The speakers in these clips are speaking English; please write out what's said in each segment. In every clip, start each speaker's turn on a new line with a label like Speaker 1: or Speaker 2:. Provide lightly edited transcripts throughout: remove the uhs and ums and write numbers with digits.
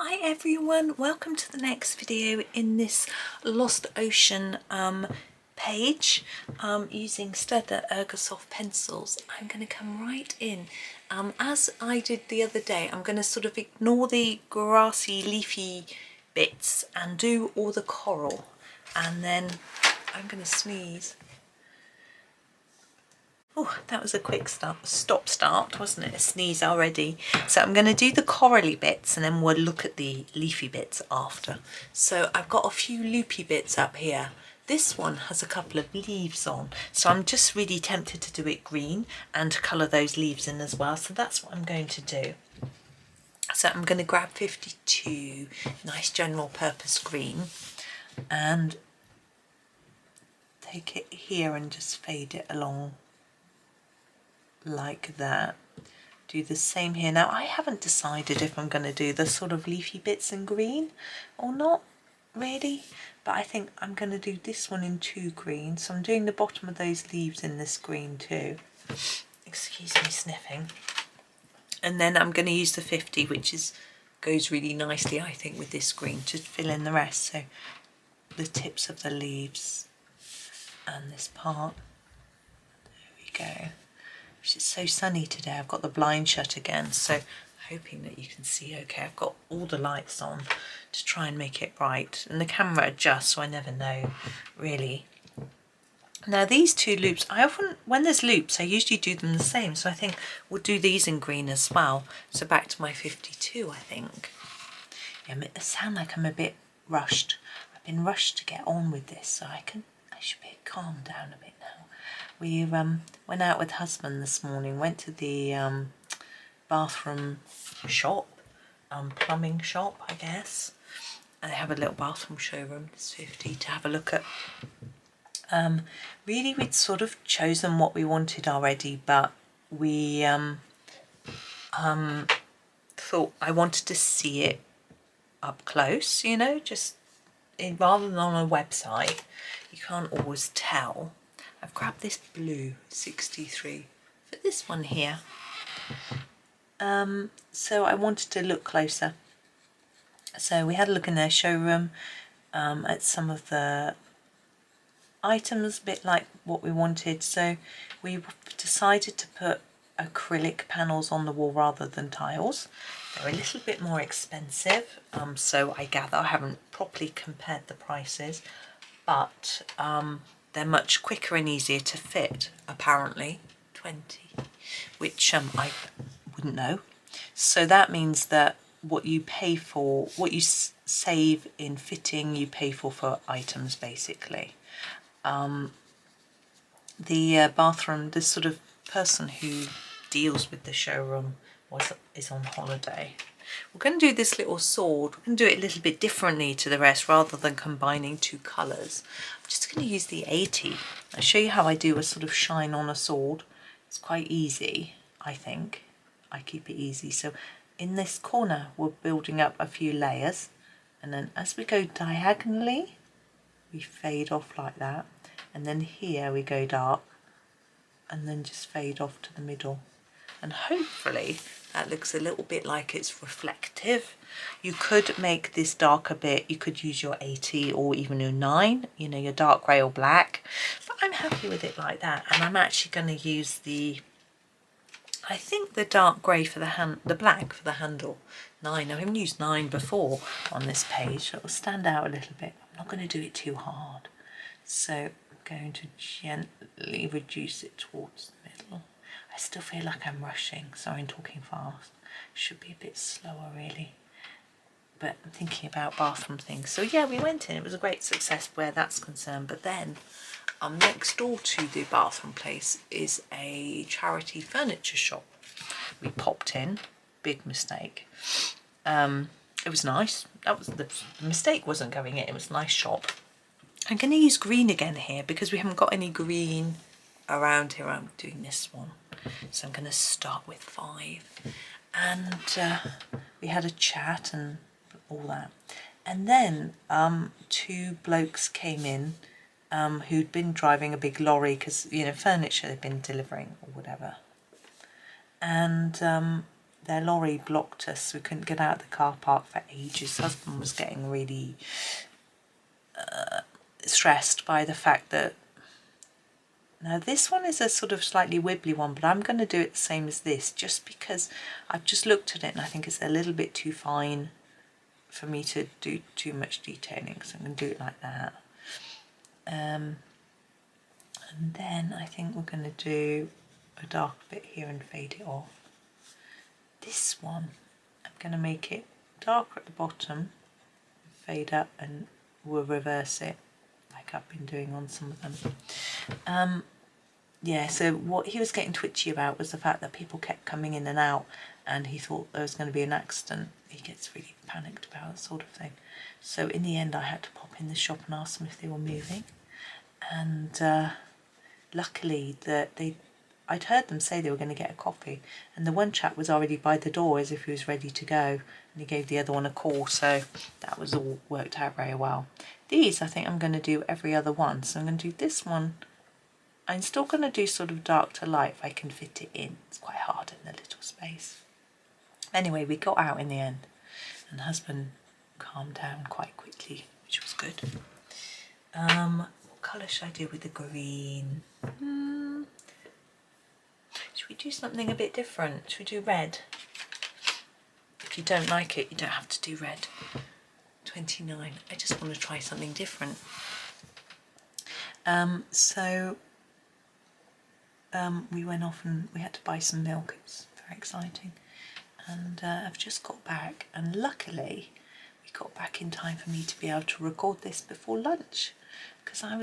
Speaker 1: Hi everyone, welcome to the next video in this Lost Ocean page using Staedtler Ergosoft pencils. I'm going to come right in. As I did the other day, I'm going to sort of ignore the grassy leafy bits and do all the coral, and then I'm going to sneeze. Oh, that was a quick stop-start, wasn't it? A sneeze already. So I'm going to do the corally bits and then we'll look at the leafy bits after. So I've got a few loopy bits up here. This one has a couple of leaves on, so I'm just really tempted to do it green and to colour those leaves in as well. So that's what I'm going to do. So I'm going to grab 52, nice general purpose green, and take it here and just fade it along like that. Do the same here. Now I haven't decided if I'm going to do the sort of leafy bits in green or not really, but I think I'm going to do this one in 2 green. So I'm doing the bottom of those leaves in this green too. Excuse me sniffing. And then I'm going to use the 50, which goes really nicely I think with this green, to fill in the rest. So the tips of the leaves and this part. There we go. It's so sunny today. I've got the blind shut again, so hoping that you can see okay. I've got all the lights on to try and make it bright, and the camera adjusts, so I never know really. Now these 2 loops, I often, when there's loops, I usually do them the same, so I think we'll do these in green as well. So back to my 52, I think. Yeah, I sound like I'm a bit rushed. I've been rushed to get on with this, so I should be calm down a bit now. We went out with husband this morning, went to the bathroom shop, plumbing shop I guess, and they have a little bathroom showroom, it's 50, to have a look at. Really we'd sort of chosen what we wanted already, but we thought I wanted to see it up close, you know, just rather than on a website. You can't always tell. I've grabbed this blue 63 for this one here. So I wanted to look closer. So we had a look in their showroom at some of the items, a bit like what we wanted. So we decided to put acrylic panels on the wall rather than tiles. They're a little bit more expensive, so I gather, I haven't properly compared the prices, but they're much quicker and easier to fit, apparently. 20, which I wouldn't know. So that means that what you pay for, what you save in fitting, you pay for items basically. The bathroom, this sort of person who deals with the showroom is on holiday. We're going to do this little sword. We're going to do it a little bit differently to the rest rather than combining 2 colours. I'm just going to use the 80. I'll show you how I do a sort of shine on a sword. It's quite easy, I think. I keep it easy. So in this corner we're building up a few layers, and then as we go diagonally we fade off like that, and then here we go dark and then just fade off to the middle, and hopefully that looks a little bit like it's reflective. You could make this dark a bit, you could use your 80 or even your 9, you know, your dark grey or black, but I'm happy with it like that. And I'm actually going to use I think the dark grey for the black for the handle. 9, I haven't used 9 before on this page, so it will stand out a little bit. I'm not going to do it too hard, so I'm going to gently reduce it towards the middle. I still feel like I'm rushing, sorry I'm talking fast. Should be a bit slower really, but I'm thinking about bathroom things. So yeah, we went in, it was a great success where that's concerned. But then next door to the bathroom place is a charity furniture shop. We popped in, big mistake. It was nice, that was the mistake, wasn't going in, it was a nice shop. I'm going to use green again here because we haven't got any green around here. I'm doing this one, so I'm going to start with 5, and we had a chat and all that, and then 2 blokes came in who'd been driving a big lorry because, you know, furniture they'd been delivering or whatever, and their lorry blocked us. We couldn't get out of the car park for ages. Husband was getting really stressed by the fact that, now this one is a sort of slightly wibbly one, but I'm going to do it the same as this just because I've just looked at it and I think it's a little bit too fine for me to do too much detailing, so I'm going to do it like that. And then I think we're going to do a dark bit here and fade it off. This one, I'm going to make it darker at the bottom, fade up, and we'll reverse it like I've been doing on some of them. Yeah, so what he was getting twitchy about was the fact that people kept coming in and out and he thought there was going to be an accident. He gets really panicked about that sort of thing. So in the end I had to pop in the shop and ask them if they were moving. And luckily I'd heard them say they were going to get a coffee, and the one chap was already by the door as if he was ready to go, and he gave the other one a call, so that was all worked out very well. These I think I'm going to do every other one, so I'm going to do this one. I'm still going to do sort of dark to light if I can fit it in. It's quite hard in the little space. Anyway, we got out in the end and husband calmed down quite quickly, which was good. What colour should I do with the green? Should we do something a bit different? Should we do red? If you don't like it, you don't have to do red. 29. I just want to try something different. We went off and we had to buy some milk. It was very exciting. And I've just got back, and luckily we got back in time for me to be able to record this before lunch, because I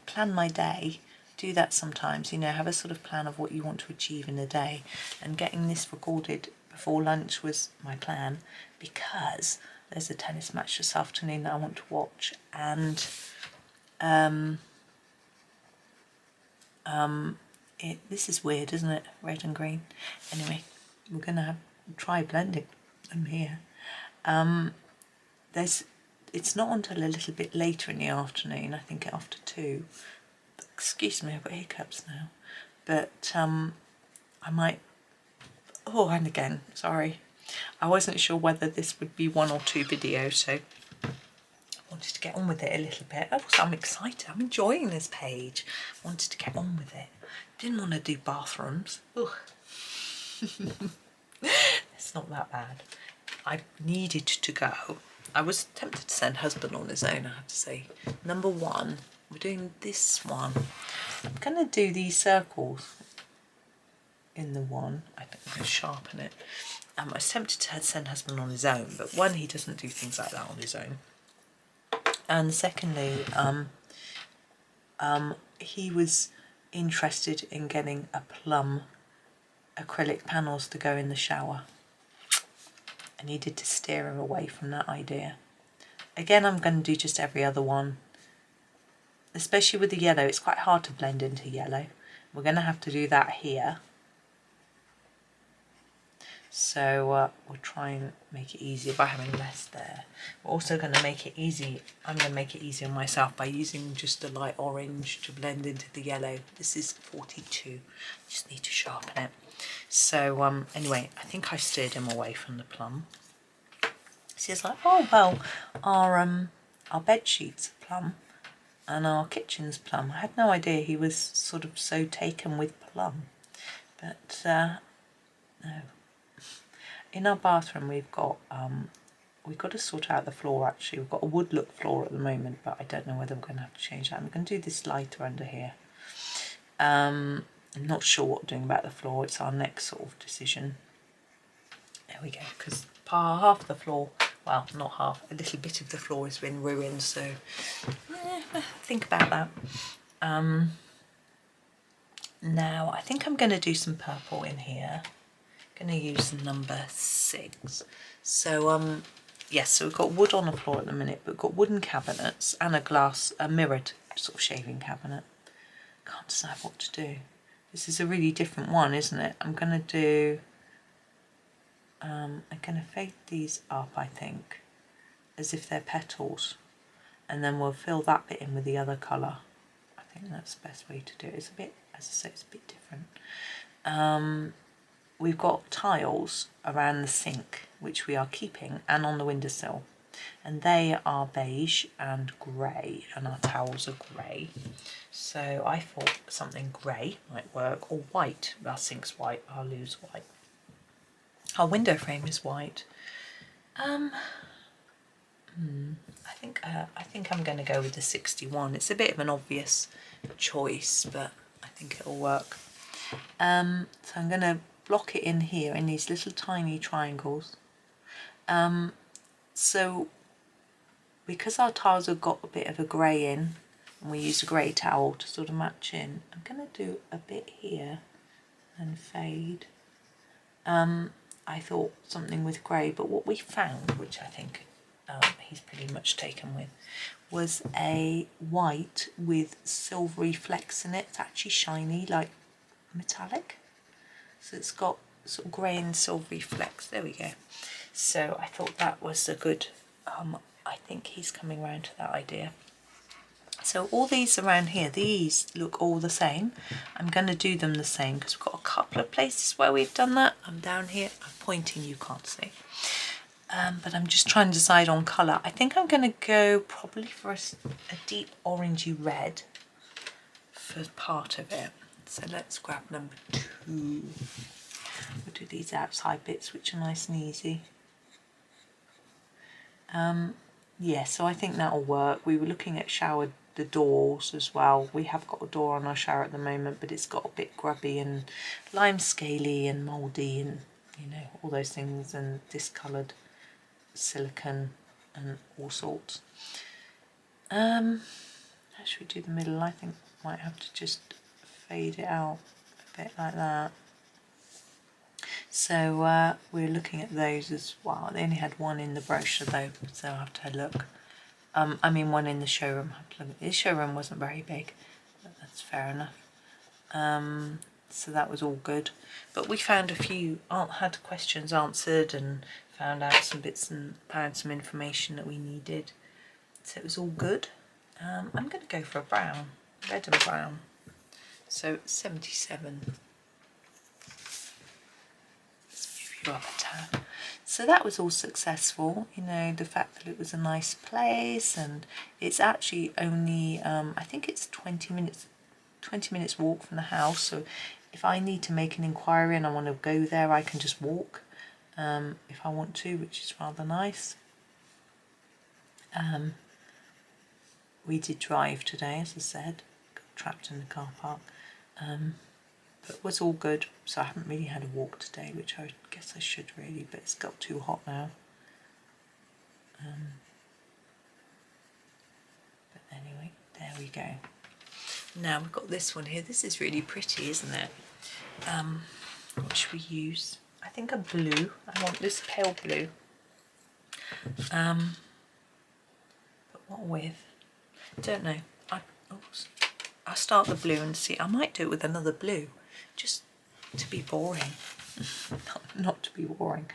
Speaker 1: plan my day, do that sometimes, you know, have a sort of plan of what you want to achieve in a day, and getting this recorded before lunch was my plan, because there's a tennis match this afternoon that I want to watch, and this is weird, isn't it? Red and green. Anyway, we're gonna try blending them here. It's not until a little bit later in the afternoon, I think after 2. Excuse me, I've got hiccups now. But I might, and again, sorry. I wasn't sure whether this would be 1 or 2 videos, so I wanted to get on with it a little bit. I'm excited, I'm enjoying this page. I wanted to get on with it. Didn't want to do bathrooms. Ugh. It's not that bad. I needed to go. I was tempted to send husband on his own, I have to say. Number 1, we're doing this one. I'm going to do these circles in the one. I think I'm going to sharpen it. I was tempted to send husband on his own, but one, he doesn't do things like that on his own. And secondly, he was interested in getting a plum acrylic panels to go in the shower. I needed to steer him away from that idea. Again, I'm going to do just every other one. Especially with the yellow, it's quite hard to blend into yellow. We're going to have to do that here. So we'll try and make it easier by having less there. We're also going to make it easy. I'm going to make it easy on myself by using just a light orange to blend into the yellow. This is 42. Just need to sharpen it. So anyway, I think I steered him away from the plum. So he's like, oh well, our bed sheets are plum and our kitchen's plum. I had no idea he was sort of so taken with plum. But no. In our bathroom we've got to sort out the floor actually. We've got a wood look floor at the moment, but I don't know whether we're going to have to change that. I'm going to do this lighter under here. I'm not sure what we're doing about the floor. It's our next sort of decision. There we go, because half the floor, well, not half, a little bit of the floor has been ruined, so think about that. Now I think I'm going to do some purple in here. I'm going to use number 6. So yes, so we've got wood on the floor at the minute, but we've got wooden cabinets and a mirrored sort of shaving cabinet. Can't decide what to do. This is a really different one, isn't it? I'm going to fade these up, I think, as if they're petals, and then we'll fill that bit in with the other colour. I think that's the best way to do it. It's a bit, as I say, it's a bit different. we've got tiles around the sink which we are keeping, and on the windowsill, and they are beige and grey, and our towels are grey. So I thought something grey might work, or white. Our sink's white, our loo's white, our window frame is white. I think I'm going to go with the 61. It's a bit of an obvious choice, but I think it'll work. So I'm going to block it in here in these little tiny triangles. So because our tiles have got a bit of a grey in, and we use a grey towel to sort of match in, I'm going to do a bit here and fade. I thought something with grey, but what we found, which I think he's pretty much taken with, was a white with silvery flecks in it. It's actually shiny, like metallic. So it's got sort of grey and silvery flecks. There we go. So I thought that was a good, I think he's coming around to that idea. So all these around here, these look all the same. I'm going to do them the same because we've got a couple of places where we've done that. I'm down here, I'm pointing, you can't see. But I'm just trying to decide on colour. I think I'm going to go probably for a deep orangey red for part of it. So let's grab number 2. We'll do these outside bits, which are nice and easy. Yeah, so I think that'll work. We were looking at the doors as well. We have got a door on our shower at the moment, but it's got a bit grubby and lime scaly and mouldy and, you know, all those things, and discoloured silicone and all sorts. How should we do the middle? I think we might have to just fade it out a bit like that. So we're looking at those as well. They only had one in the brochure though, so I'll have to look. I mean, one in the showroom. The showroom wasn't very big, but that's fair enough. So that was all good. But we found a few, had questions answered, and found out some bits and found some information that we needed. So it was all good. I'm going to go for a brown, red and brown. So 77. Up a tad. So that was all successful, you know, the fact that it was a nice place, and it's actually only I think it's 20 minutes walk from the house, so if I need to make an inquiry and I want to go there, I can just walk if I want to, which is rather nice. We did drive today, as I said, got trapped in the car park. But it was all good, so I haven't really had a walk today, which I guess I should really, but it's got too hot now. But anyway, there we go. Now we've got this one here. This is really pretty, isn't it? What should we use? I think a blue. I want this pale blue. But what with? Don't know. I'll start the blue and see. I might do it with another blue, just to be boring. not to be boring,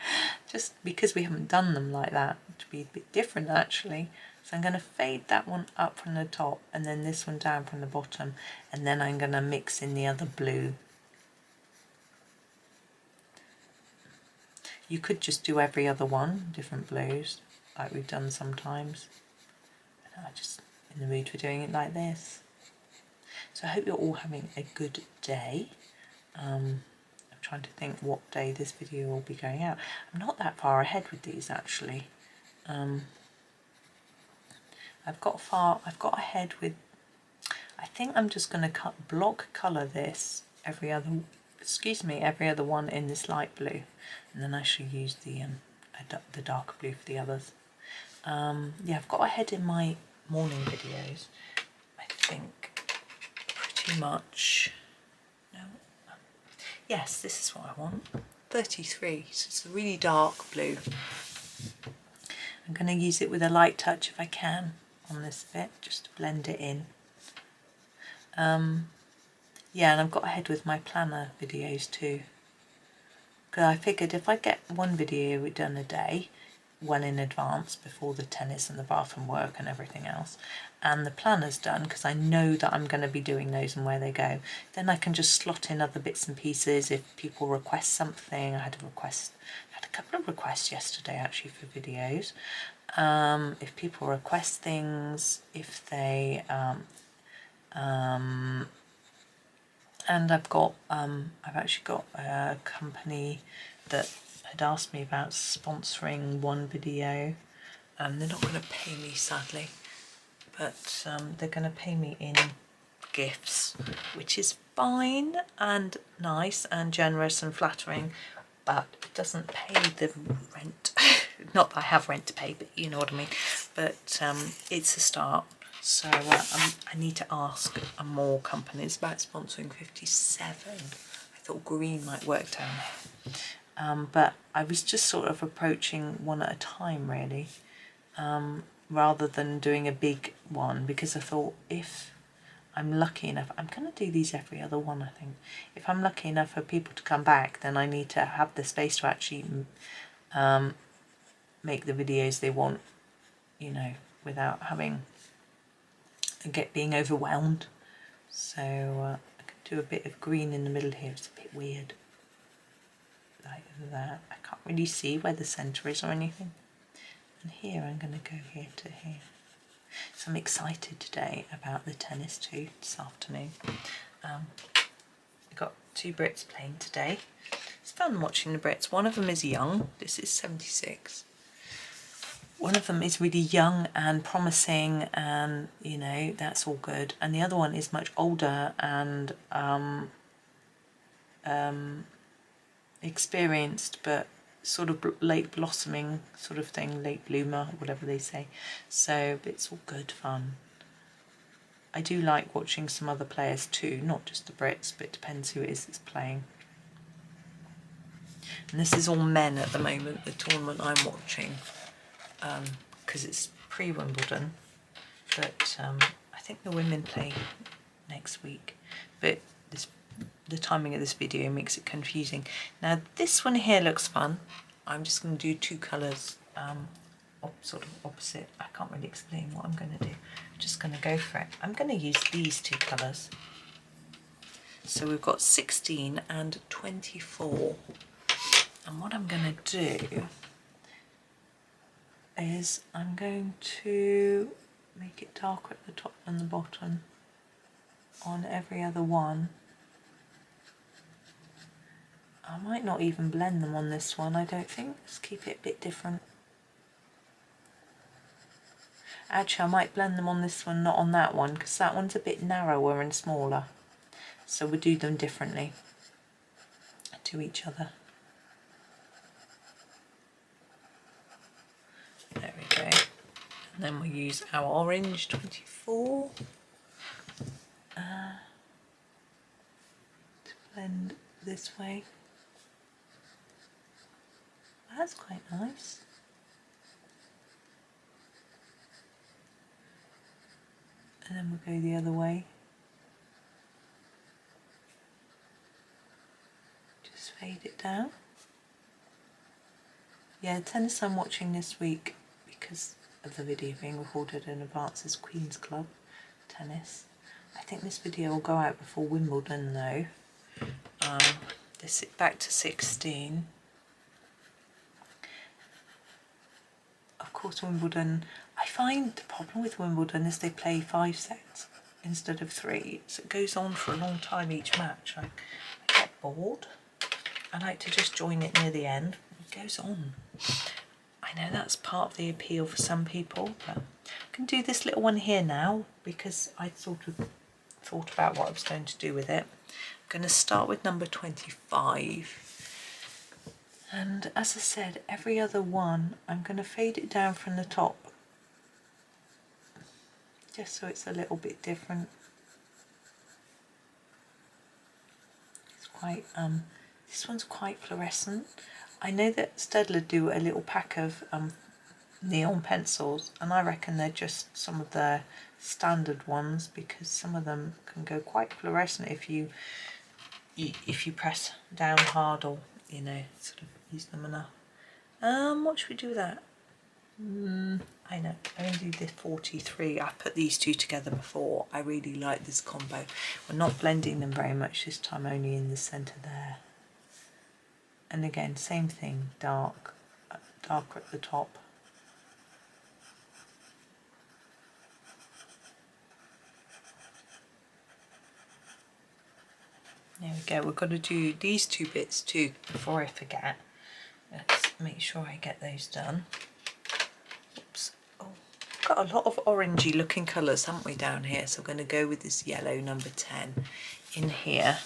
Speaker 1: just because we haven't done them like that, to be a bit different actually. So I'm going to fade that one up from the top and then this one down from the bottom, and then I'm going to mix in the other blue. You could just do every other one, different blues, like we've done sometimes. And I'm just in the mood for doing it like this. So I hope you're all having a good day. I'm trying to think what day this video will be going out. I'm not that far ahead with these actually. I've got ahead with, I think I'm just going to block colour this every other one in this light blue, and then I shall use the darker blue for the others. Yeah, I've got ahead in my morning videos, I think, pretty much. No, yes, this is what I want. 33, so it's a really dark blue. I'm going to use it with a light touch if I can on this bit, just to blend it in. Yeah, and I've got ahead with my planner videos too, because I figured if I get one video done a day, well in advance before the tennis and the bathroom work and everything else, and the planner's done because I know that I'm going to be doing those and where they go. Then I can just slot in other bits and pieces if people request something. I had a couple of requests yesterday actually for videos. If people request things, if they and I've actually got a company that had asked me about sponsoring one video. They're not going to pay me sadly, but they're going to pay me in gifts, which is fine and nice and generous and flattering, but it doesn't pay the rent. Not that I have rent to pay, but you know what I mean. But it's a start. So I need to ask more companies about sponsoring 57. I thought green might work down there. But I was just sort of approaching one at a time really, rather than doing a big one, because I thought if I'm lucky enough, I'm going to do these every other one I think. If I'm lucky enough for people to come back, then I need to have the space to actually make the videos they want, you know, without having being overwhelmed. So I could do a bit of green in the middle here. It's a bit weird like that. I can't really see where the centre is or anything. And here I'm going to go here to here. So I'm excited today about the tennis too this afternoon. We've got 2 Brits playing today. It's fun watching the Brits. One of them is young. This is 76. One of them is really young and promising, and you know, that's all good. And the other one is much older and experienced, but sort of late blossoming sort of thing, late bloomer, whatever they say. So it's all good fun. I do like watching some other players too, not just the Brits, but it depends who it is that's playing. And this is all men at the moment, the tournament I'm watching. Because it's pre-Wimbledon, but I think the women play next week, but the timing of this video makes it confusing. Now this one here looks fun. I'm just going to do 2 colours sort of opposite. I can't really explain what I'm going to do. I'm just going to go for it. I'm going to use these 2 colours. So we've got 16 and 24, and what I'm going to do is I'm going to make it darker at the top and the bottom on every other one. I might not even blend them on this one, I don't think. Let's keep it a bit different. Actually, I might blend them on this one, not on that one, because that one's a bit narrower and smaller. So we'll do them differently to each other. There we go. And then we'll use our orange 24 to blend this way. That's quite nice. And then we'll go the other way. Just fade it down. Yeah, the tennis I'm watching this week, because of the video being recorded in advance, is Queen's Club tennis. I think this video will go out before Wimbledon though. This is back to 16. Of course Wimbledon, I find the problem with Wimbledon is they play 5 sets instead of 3, so it goes on for a long time each match. I get bored. I like to just join it near the end. It goes on. I know that's part of the appeal for some people, but I can do this little one here now because I sort of thought about what I was going to do with it. I'm going to start with number 25. And as I said, every other one, I'm going to fade it down from the top, just so it's a little bit different. It's quite, this one's quite fluorescent. I know that Staedtler do a little pack of neon pencils, and I reckon they're just some of their standard ones, because some of them can go quite fluorescent if you press down hard, or you know, sort of use them enough. What should we do with that? I know, I'm going to do this 43. I put these two together before. I really like this combo. We're not blending them very much this time, only in the centre there. And again, same thing, darker at the top. There we go. We've got to do these two bits too before I forget. Let's make sure I get those done. Oops. Oh, got a lot of orangey looking colours, haven't we, down here? So we're going to go with this yellow number 10 in here.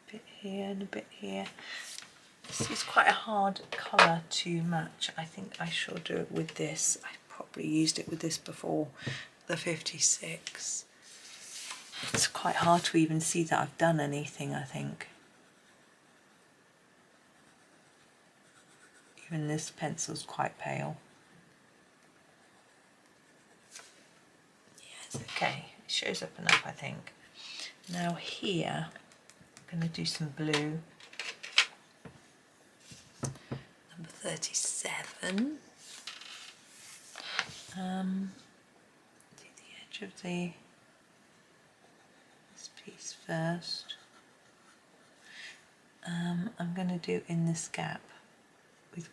Speaker 1: A bit here and a bit here. This is quite a hard colour to match. I think I shall do it with this. I probably used it with this before, the 56. It's quite hard to even see that I've done anything, I think. Even this pencil's quite pale. Yes, okay, it shows up enough, I think. Now here, I'm going to do some blue. Number 37. Do the edge of this piece first. I'm going to do in this gap with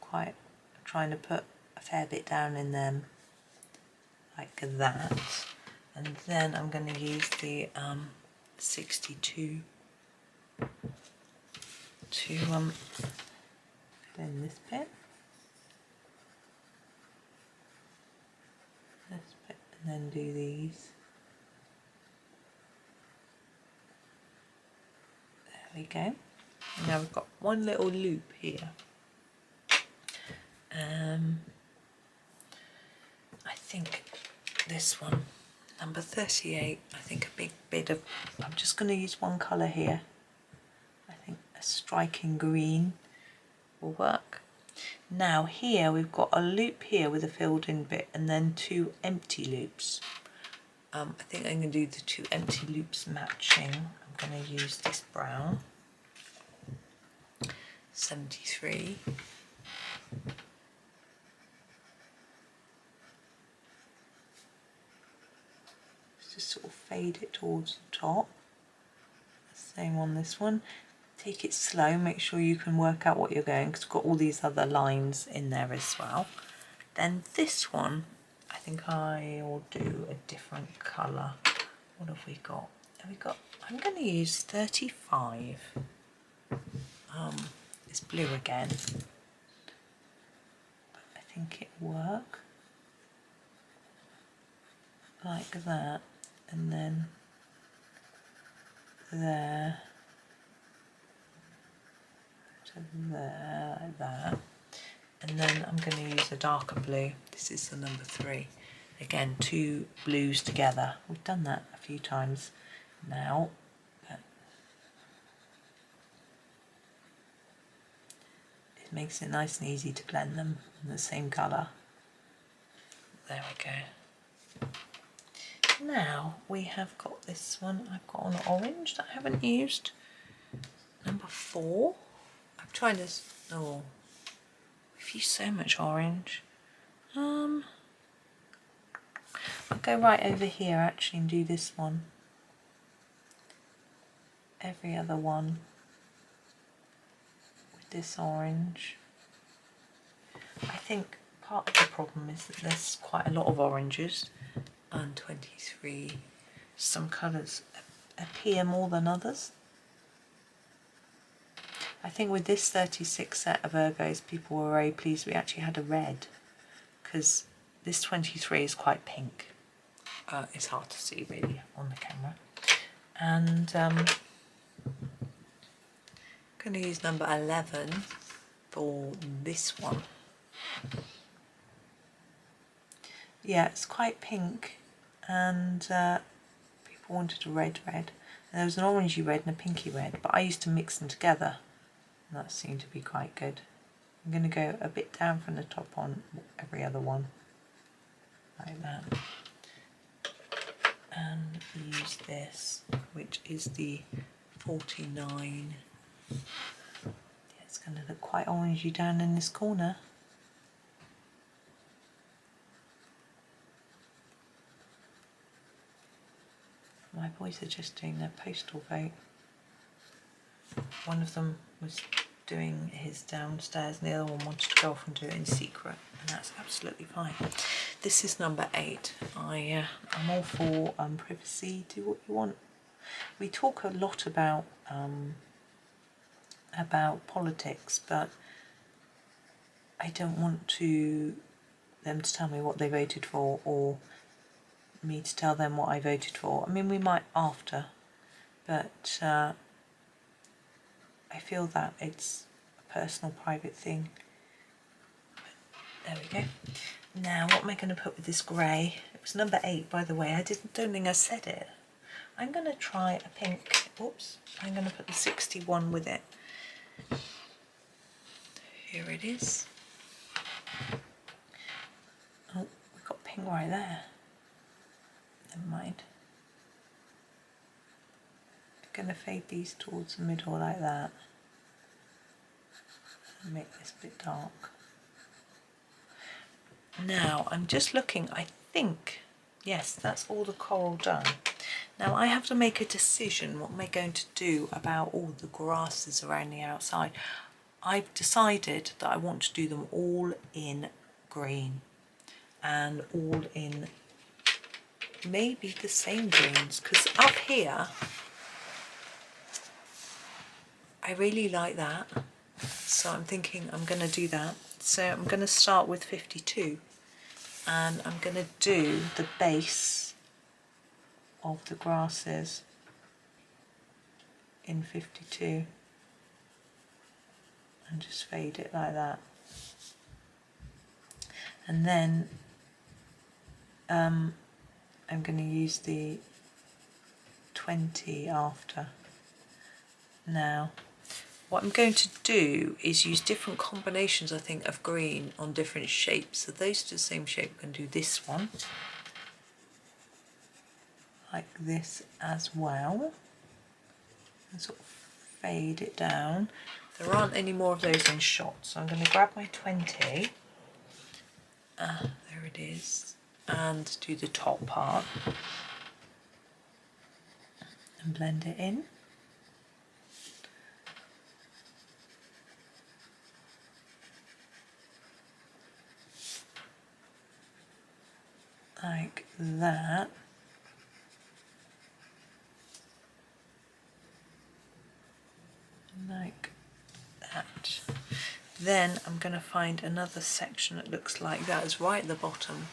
Speaker 1: trying to put a fair bit down in them, like that. And then I'm going to use the 62 to fill in this bit. This bit, and then do these. There we go. Now we've got one little loop here. I think this one, number 38, I think a big bit of, I'm just going to use one colour here. I think a striking green will work. Now here we've got a loop here with a filled in bit and then two empty loops. I think I'm going to do the two empty loops matching. I'm going to use this brown, 73. Just sort of fade it towards the top. Same on this one. Take it slow, make sure you can work out what you're going, because we've got all these other lines in there as well. Then this one, I think I will do a different colour. What have we got? I'm going to use 35. It's blue again, but I think it will work like that, and then there to there, like that. And then I'm going to use a darker blue. This is the number 3. Again, two blues together. We've done that a few times now, but it makes it nice and easy to blend them in the same colour. There we go. Now we have got this one. I've got an orange that I haven't used. Number 4. I'm trying to. Oh, we've used so much orange. I'll go right over here actually and do this one. Every other one with this orange. I think part of the problem is that there's quite a lot of oranges. And 23. Some colours appear more than others. I think with this 36 set of Ergos, people were very pleased we actually had a red, because this 23 is quite pink. It's hard to see really on the camera. And I'm going to use number 11 for this one. Yeah, it's quite pink, and people wanted a red. And there was an orangey red and a pinky red, but I used to mix them together, and that seemed to be quite good. I'm going to go a bit down from the top on every other one, like that. and use this, which is the 49. Yeah, it's going to look quite orangey down in this corner. My boys are just doing their postal vote. One of them was doing his downstairs and the other one wanted to go off and do it in secret, and that's absolutely fine. This is number 8. I'm all for privacy, do what you want. We talk a lot about politics, but I don't want them to tell me what they voted for or me to tell them what I voted for. I mean, we might after, but I feel that it's a personal, private thing. But there we go. Now, what am I going to put with this grey? It was number 8, by the way. Don't think I said it. I'm going to try a pink. Oops. I'm going to put the 61 with it. Here it is. Oh, we've got pink right there. Never mind. I'm going to fade these towards the middle like that. And make this a bit dark. Now, I'm just looking, I think, yes, that's all the coral done. Now, I have to make a decision. What am I going to do about all the grasses around the outside? I've decided that I want to do them all in green and all in maybe the same greens, because up here I really like that, so I'm thinking I'm going to do that. So I'm going to start with 52 and I'm going to do the base of the grasses in 52 and just fade it like that, and then I'm going to use the 20 after. Now, what I'm going to do is use different combinations, I think, of green on different shapes. So those are the same shape. I'm going to do this one, like this as well, and sort of fade it down. There aren't any more of those in shot, so I'm going to grab my 20. There it is. And do the top part and blend it in. Like that. Like that. Then I'm going to find another section that looks like that. It's right at the bottom.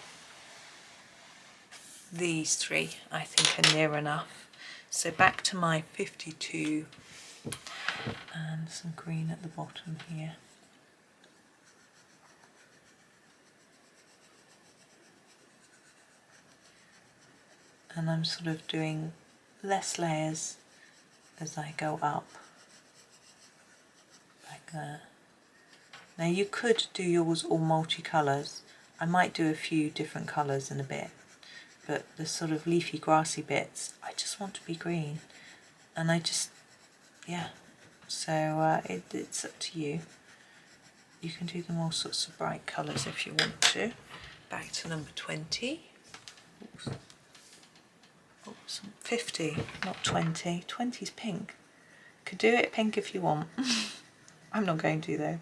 Speaker 1: These 3 I think are near enough. So back to my 52 and some green at the bottom here. And I'm sort of doing less layers as I go up, like that. Now you could do yours all multicolours. I might do a few different colours in a bit, but the sort of leafy grassy bits, I just want to be green. And I just, yeah, so it's up to you. You can do them all sorts of bright colours if you want to. Back to number 20. Oops. Oops, 50, not 20. 20's pink. Could do it pink if you want. I'm not going to though.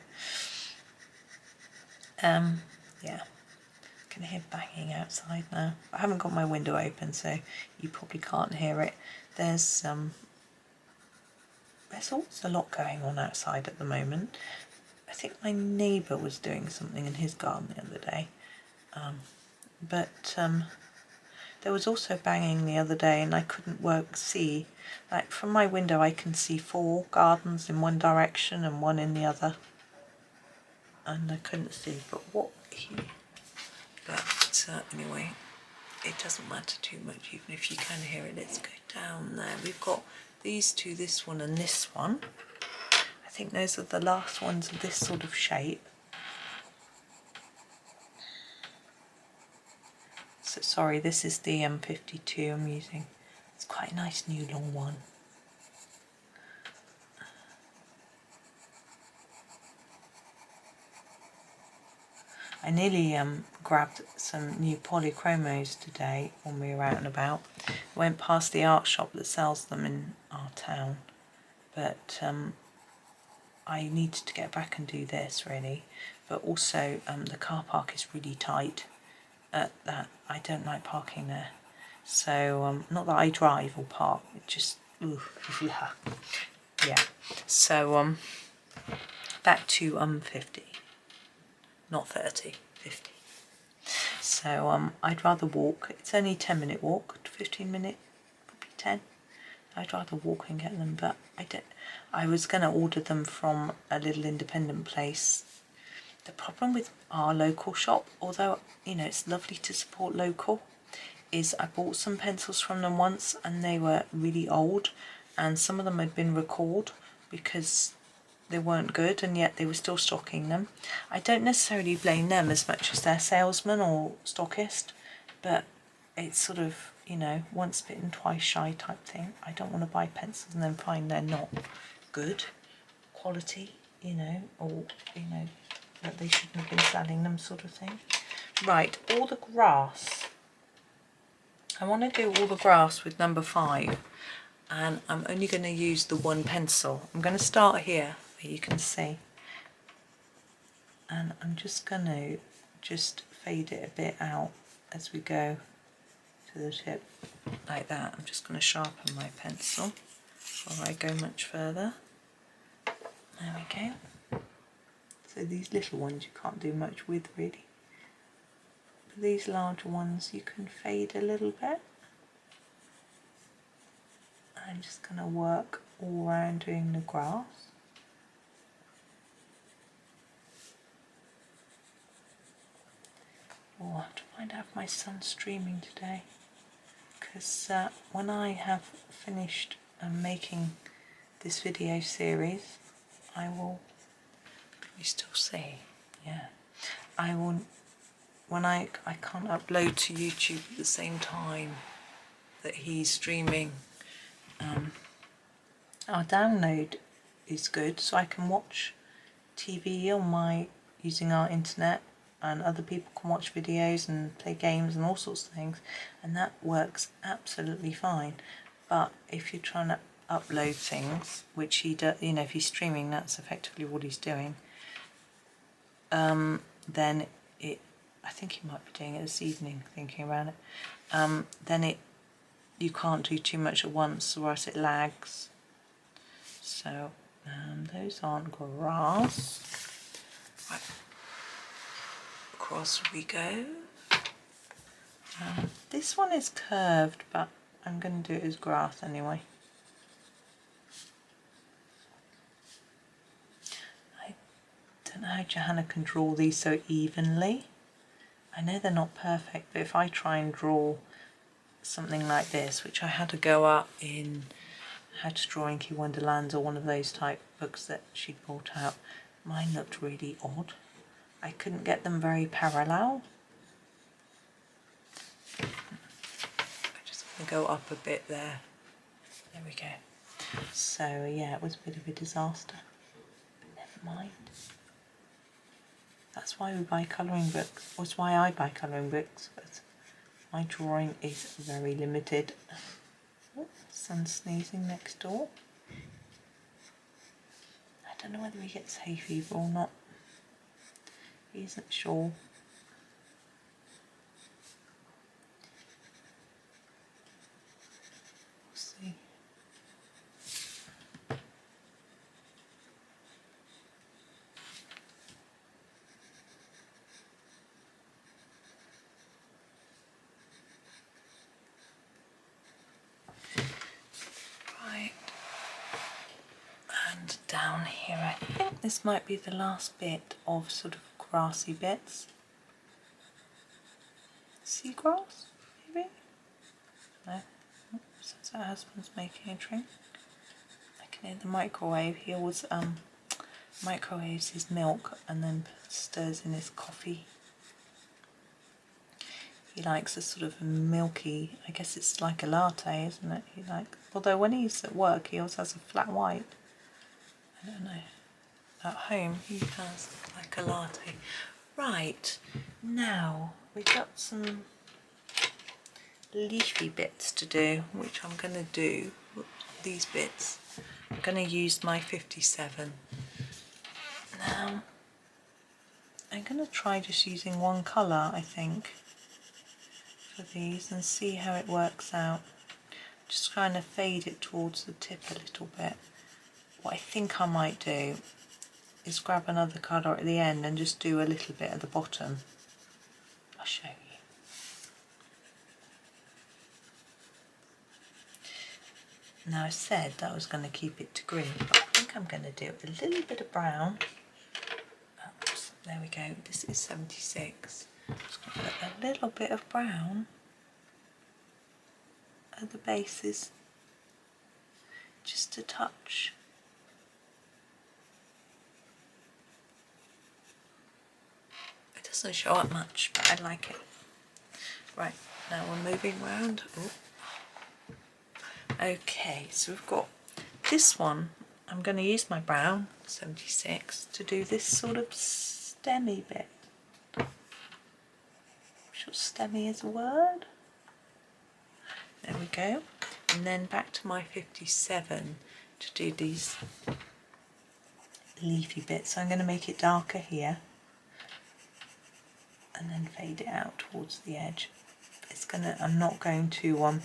Speaker 1: Yeah, I can hear banging outside now. I haven't got my window open, so you probably can't hear it. There's always a lot going on outside at the moment. I think my neighbour was doing something in his garden the other day, but there was also banging the other day, and I couldn't see. Like from my window, I can see 4 gardens in one direction and 1 in the other, and I couldn't see. Anyway, it doesn't matter too much, even if you can hear it. Let's go down there. We've got these 2, this one and this one. I think those are the last ones of this sort of shape. So it's sorry, this is the 52 I'm using. It's quite a nice new long one. I nearly grabbed some new polychromos today when we were out and about. Went past the art shop that sells them in our town, but I needed to get back and do this really. But also the car park is really tight at that. I don't like parking there. So not that I drive or park, it just yeah. So back to 50. Not 30, 50. So I'd rather walk. It's only a 10-minute walk, 15-minute, probably 10. I'd rather walk and get them, but I was going to order them from a little independent place. The problem with our local shop, although you know it's lovely to support local, is I bought some pencils from them once and they were really old, and some of them had been recalled because they weren't good, and yet they were still stocking them. I don't necessarily blame them as much as their salesman or stockist, but it's sort of, you know, once bitten twice shy type thing. I don't want to buy pencils and then find they're not good quality, you know, or you know that they shouldn't have been selling them, sort of thing. Right, all the grass. I want to do all the grass with number 5, and I'm only going to use the one pencil. I'm going to start here where you can see, and I'm just going to fade it a bit out as we go to the tip like that. I'm just going to sharpen my pencil before I go much further. There we go. So these little ones you can't do much with really, but these larger ones you can fade a little bit. I'm just going to work all around doing the grass. Oh, I have to find out if my sun's streaming today, because when I have finished making this video series, I will, can you still see? Yeah. I will, when I can't upload to YouTube at the same time that he's streaming, our download is good, so I can watch TV on my, using our internet, and other people can watch videos and play games and all sorts of things, and that works absolutely fine. But if you're trying to upload things, which he does, you know, if he's streaming, that's effectively what he's doing, then it, I think he might be doing it this evening, thinking about it, then you can't do too much at once or else it lags. So those aren't grass. Right. Across we go. This one is curved, but I'm going to do it as grass anyway. I don't know how Johanna can draw these so evenly. I know they're not perfect, but if I try and draw something like this, which I had to go up in How to Draw Inky Wonderlands or one of those type books that she brought out, mine looked really odd. I couldn't get them very parallel. I just want to go up a bit there. There we go. So yeah, it was a bit of a disaster. But never mind. That's why we buy colouring books. That's why I buy colouring books. But my drawing is very limited. Oh, son's sneezing next door. I don't know whether he gets hay fever or not. He isn't sure. We'll see. Right. And down here, I think this might be the last bit of sort of grassy bits. Seagrass, maybe? No. Since her husband's making a drink. I can hear the microwave. He always microwaves his milk and then stirs in his coffee. He likes a sort of milky, I guess it's like a latte, isn't it? He like, although when he's at work he also has a flat white. I don't know. At home he has like a latte. Right, now we've got some leafy bits to do, which I'm going to do, these bits. I'm going to use my 57. Now, I'm going to try just using one colour, I think, for these and see how it works out. Just trying to fade it towards the tip a little bit. What I think I might do is grab another colour at the end and just do a little bit at the bottom. I'll show you. Now I said that I was going to keep it to green, but I think I'm going to do a little bit of brown. Oops, there we go, this is 76. Just going to put a little bit of brown at the bases, just a touch. It doesn't show up much, but I like it. Right, now we're moving around. Ooh. Okay, so we've got this one. I'm going to use my brown 76 to do this sort of stemmy bit. I'm sure stemmy is a word. There we go. And then back to my 57 to do these leafy bits. So I'm going to make it darker here and then fade it out towards the edge. I'm not going to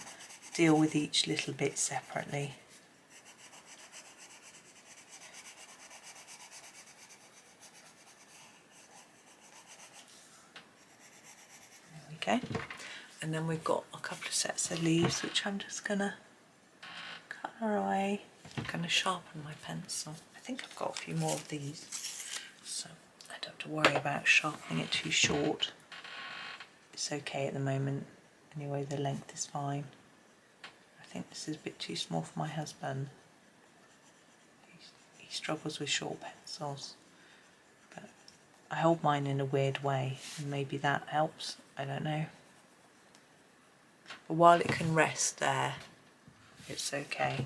Speaker 1: deal with each little bit separately. There we go. And then we've got a couple of sets of leaves which I'm just going to colour away. I'm going to sharpen my pencil. I think I've got a few more of these, so I don't have to worry about sharpening it too short. It's okay at the moment. Anyway, the length is fine. I think this is a bit too small for my husband. He struggles with short pencils. But I hold mine in a weird way, and maybe that helps. I don't know. But while it can rest there, it's okay.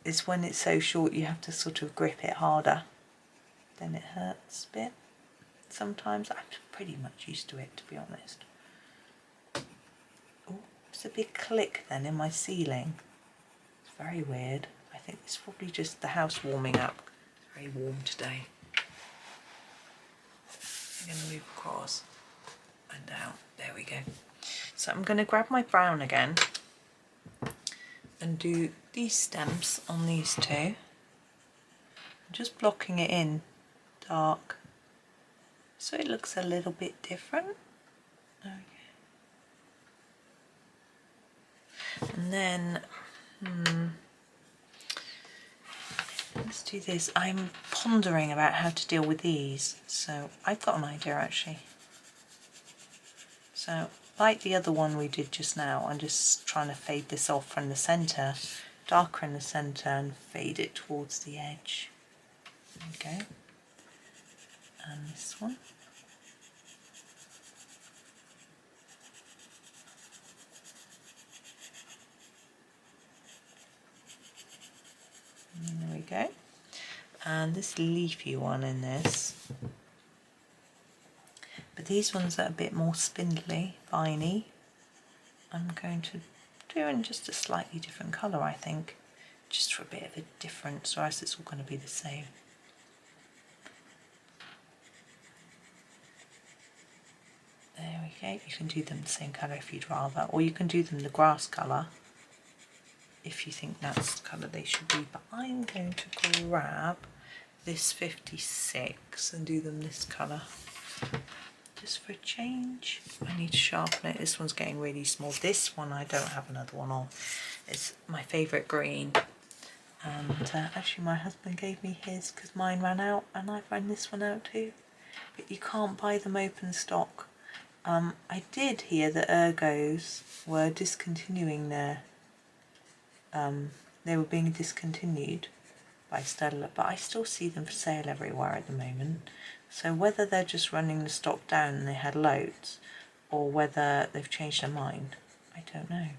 Speaker 1: It's when it's so short you have to sort of grip it harder. Then it hurts a bit. Sometimes I'm pretty much used to it, to be honest. Oh, it's a big click then in my ceiling. It's very weird. I think it's probably just the house warming up. It's very warm today. I'm going to move across and down. There we go. So I'm going to grab my brown again and do these stems on these two. I'm just blocking it in dark so it looks a little bit different. Okay. And then let's do this. I'm pondering about how to deal with these, so I've got an idea actually. So like the other one we did just now, I'm just trying to fade this off from the centre, darker in the centre, and fade it towards the edge. There we go. And this one. And there we go. And this leafy one in this. But these ones are a bit more spindly, viney. I'm going to do in just a slightly different colour, I think, just for a bit of a difference, or else it's all going to be the same. There we go. You can do them the same colour if you'd rather, or you can do them the grass colour if you think that's the colour they should be. But I'm going to grab this 56 and do them this colour. Just for a change. I need to sharpen it. This one's getting really small. This one I don't have another one on. It's my favourite green. And actually my husband gave me his because mine ran out, and I've run this one out too. But you can't buy them open stock. I did hear that Ergos were discontinuing their... they were being discontinued. by Staedtler, but I still see them for sale everywhere at the moment. So whether they're just running the stock down and they had loads, or whether they've changed their mind, I don't know.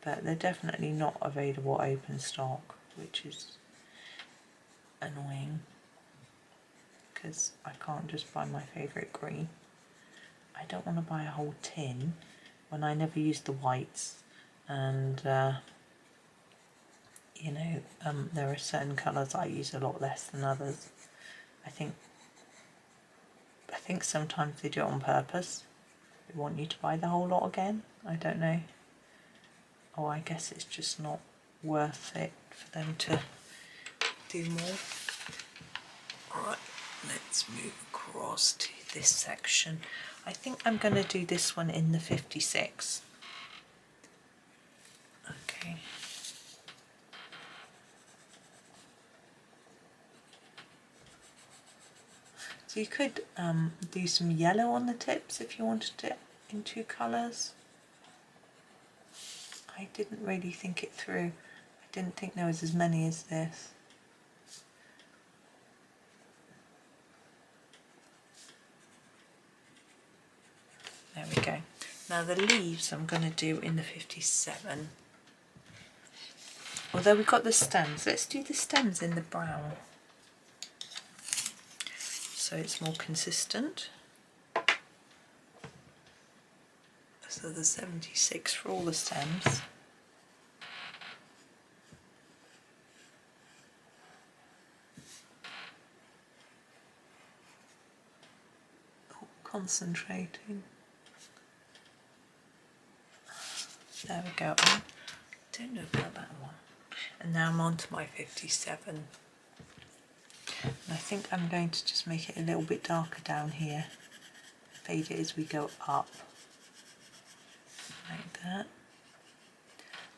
Speaker 1: But they're definitely not available open stock, which is annoying because I can't just buy my favourite green. I don't want to buy a whole tin when I never use the whites, and you know, there are certain colours I use a lot less than others. I think sometimes they do it on purpose. They want you to buy the whole lot again. I don't know. Or I guess it's just not worth it for them to do more. Alright, let's move across to this section. I think I'm going to do this one in the 56. Okay. So you could do some yellow on the tips if you wanted it in 2 colours. I didn't really think it through. I didn't think there was as many as this. There we go. Now the leaves I'm going to do in the 57. Although we've got the stems, let's do the stems in the brown, so it's more consistent. So the 76 for all the stems. Oh, concentrating. There we go. I don't know about that one. And now I'm on to my 57. And I think I'm going to just make it a little bit darker down here. Fade it as we go up. Like that.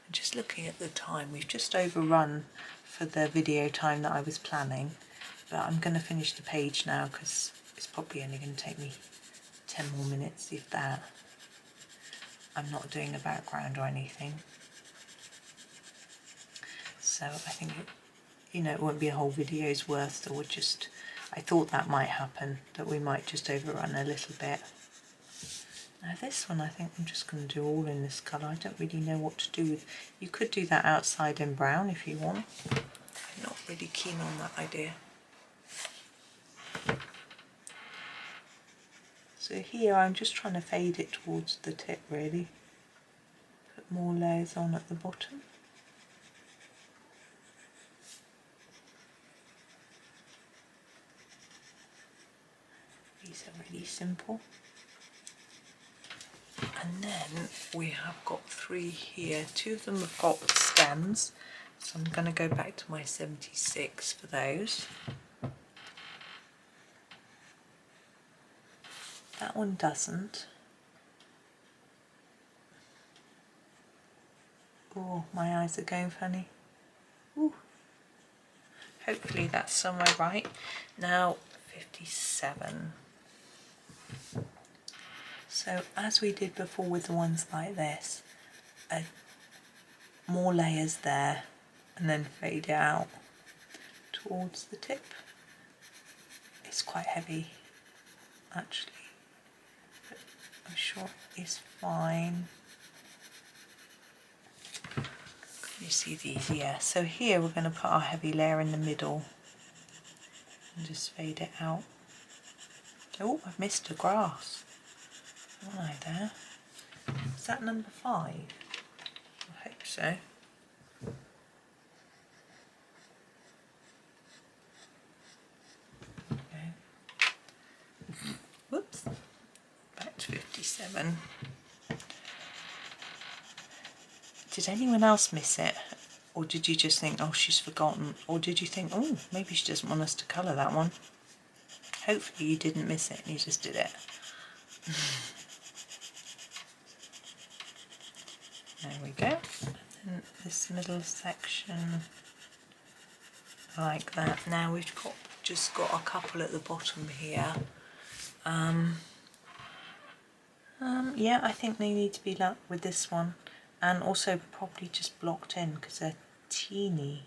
Speaker 1: And just looking at the time, we've just overrun for the video time that I was planning. But I'm going to finish the page now because it's probably only going to take me 10 more minutes, if that. I'm not doing a background or anything. So I think, it won't be a whole video's worth, or just, I thought that might happen, that we might just overrun a little bit. Now this one I think I'm just going to do all in this colour. I don't really know what to do with. You could do that outside in brown if you want. I'm not really keen on that idea. So here I'm just trying to fade it towards the tip really. Put more layers on at the bottom. These are really simple. And then we have got 3 here. 2 of them have got stems, so I'm going to go back to my 76 for those. That one doesn't. Oh, my eyes are going funny. Ooh. Hopefully that's somewhere right. Now 57. So as we did before with the ones like this, more layers there and then fade it out towards the tip. It's quite heavy actually, but I'm sure it's fine. Can you see these? Yeah, so here we're going to put our heavy layer in the middle and just fade it out. Oh, I've missed a grass. Right there. Is that number 5? I hope so. Okay. Whoops. Back to 57. Did anyone else miss it? Or did you just think, oh, she's forgotten? Or did you think, oh, maybe she doesn't want us to colour that one? Hopefully you didn't miss it and you just did it. There we go. And then this middle section, like that. Now we've just got a couple at the bottom here. Yeah, I think they need to be like with this one, and also probably just blocked in because they're teeny.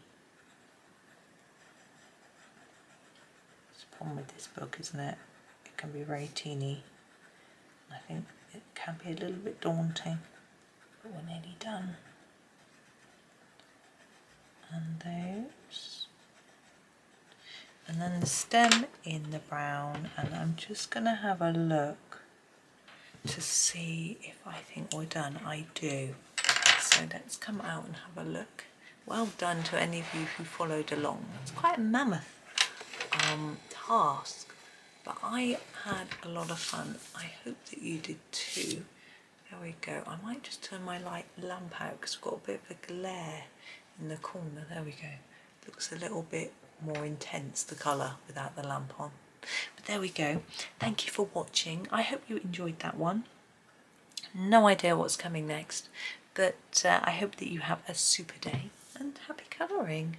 Speaker 1: problem with this book, isn't it? It can be very teeny. I think it can be a little bit daunting, but we're nearly done. And those. And then the stem in the brown, and I'm just going to have a look to see if I think we're done. I do. So let's come out and have a look. Well done to any of you who followed along. It's quite a mammoth task, but I had a lot of fun. I hope that you did too. There we go. I might just turn my lamp out because we've got a bit of a glare in the corner. There we go. Looks a little bit more intense, the colour, without the lamp on. But there we go. Thank you for watching. I hope you enjoyed that one. No idea what's coming next, but I hope that you have a super day and happy colouring.